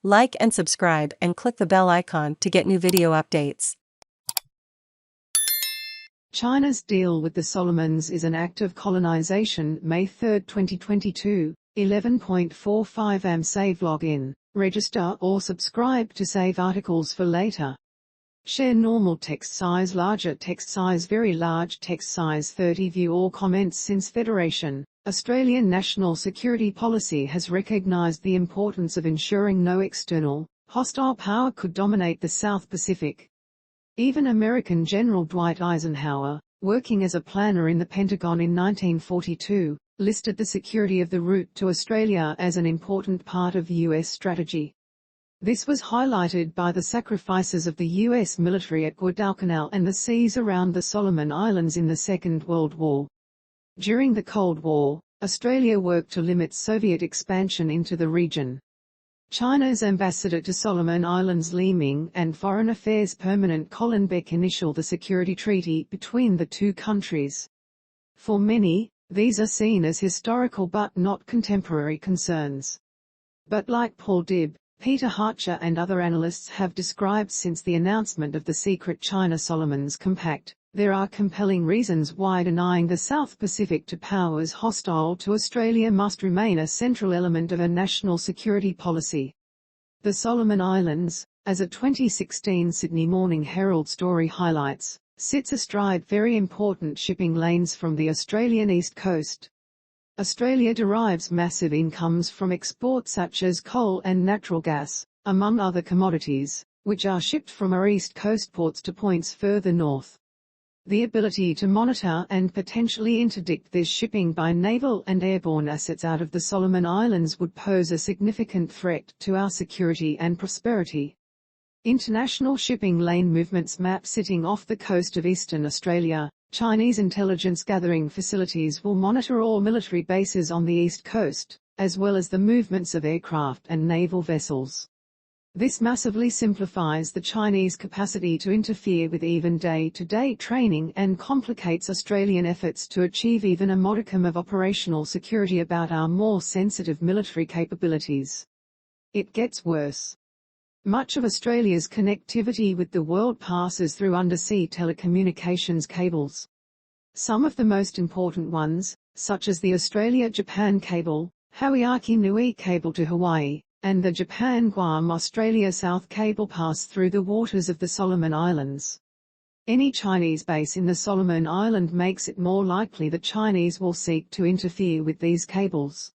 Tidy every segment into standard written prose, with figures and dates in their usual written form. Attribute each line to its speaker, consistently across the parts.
Speaker 1: Like and subscribe and click the bell icon to get new video updates.
Speaker 2: China's deal with the Solomons is an act of colonization. May 3, 2022, 11:45 am. Save login, register or subscribe to save articles for later. Share normal text size, larger text size, very large text size, 30. View all comments. Since Federation, Australian national security policy has recognised the importance of ensuring no external, hostile power could dominate the South Pacific. Even American General Dwight Eisenhower, working as a planner in the Pentagon in 1942, listed the security of the route to Australia as an important part of U.S. strategy. This was highlighted by the sacrifices of the U.S. military at Guadalcanal and the seas around the Solomon Islands in the Second World War. During the Cold War, Australia worked to limit Soviet expansion into the region. China's ambassador to Solomon Islands Li Ming and Foreign Affairs Permanent Colin Beck initialed the security treaty between the two countries. For many, these are seen as historical but not contemporary concerns. But like Paul Dibb, Peter Harcher and other analysts have described since the announcement of the secret China-Solomons Compact, there are compelling reasons why denying the South Pacific to powers hostile to Australia must remain a central element of a national security policy. The Solomon Islands, as a 2016 Sydney Morning Herald story highlights, sits astride very important shipping lanes from the Australian east coast. Australia derives massive incomes from exports such as coal and natural gas, among other commodities, which are shipped from our east coast ports to points further north. The ability to monitor and potentially interdict this shipping by naval and airborne assets out of the Solomon Islands would pose a significant threat to our security and prosperity. International shipping lane movements map sitting off the coast of eastern Australia. Chinese intelligence gathering facilities will monitor all military bases on the east coast, as well as the movements of aircraft and naval vessels. This massively simplifies the Chinese capacity to interfere with even day-to-day training and complicates Australian efforts to achieve even a modicum of operational security about our more sensitive military capabilities. It gets worse. Much of Australia's connectivity with the world passes through undersea telecommunications cables. Some of the most important ones, such as the Australia-Japan cable, Hawaii Nui cable to Hawaii, and the Japan-Guam-Australia South cable, pass through the waters of the Solomon Islands. Any Chinese base in the Solomon Island makes it more likely the Chinese will seek to interfere with these cables.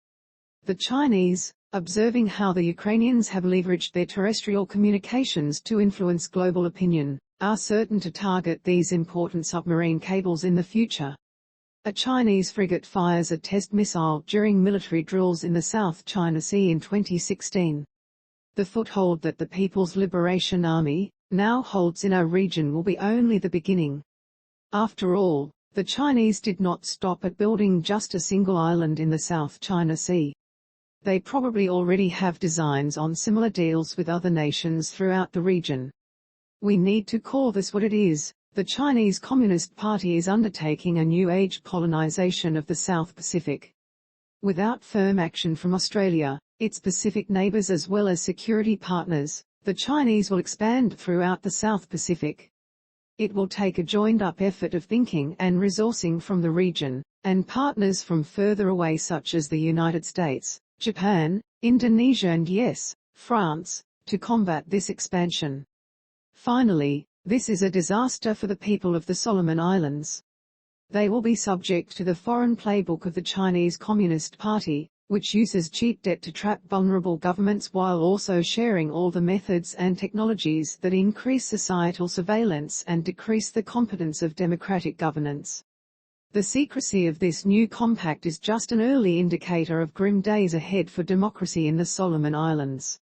Speaker 2: The Chinese, observing how the Ukrainians have leveraged their terrestrial communications to influence global opinion, are certain to target these important submarine cables in the future. A Chinese frigate fires a test missile during military drills in the South China Sea in 2016. The foothold that the People's Liberation Army now holds in our region will be only the beginning. After all, the Chinese did not stop at building just a single island in the South China Sea. They probably already have designs on similar deals with other nations throughout the region. We need to call this what it is. The Chinese Communist Party is undertaking a new age colonization of the South Pacific. Without firm action from Australia, its Pacific neighbors as well as security partners, the Chinese will expand throughout the South Pacific. It will take a joined-up effort of thinking and resourcing from the region, and partners from further away such as the United States, Japan, Indonesia and yes, France, to combat this expansion. Finally, this is a disaster for the people of the Solomon Islands. They will be subject to the foreign playbook of the Chinese Communist Party, which uses cheap debt to trap vulnerable governments while also sharing all the methods and technologies that increase societal surveillance and decrease the competence of democratic governance. The secrecy of this new compact is just an early indicator of grim days ahead for democracy in the Solomon Islands.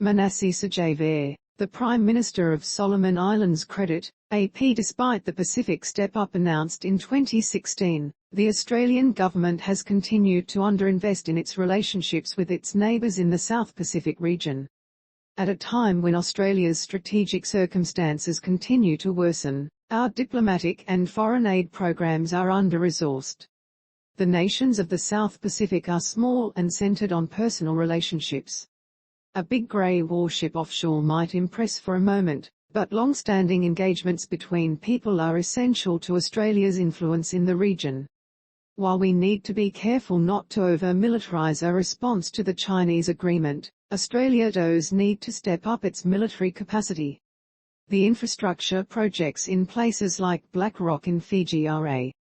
Speaker 2: Manasseh Sajavere, the Prime Minister of Solomon Islands, credit AP. Despite the Pacific Step-Up announced in 2016, the Australian government has continued to underinvest in its relationships with its neighbours in the South Pacific region. At a time when Australia's strategic circumstances continue to worsen, our diplomatic and foreign aid programs are under-resourced. The nations of the South Pacific are small and centered on personal relationships. A big grey warship offshore might impress for a moment, but long-standing engagements between people are essential to Australia's influence in the region. While we need to be careful not to over-militarise a response to the Chinese agreement, Australia does need to step up its military capacity. The infrastructure projects in places like Black Rock in Fiji are a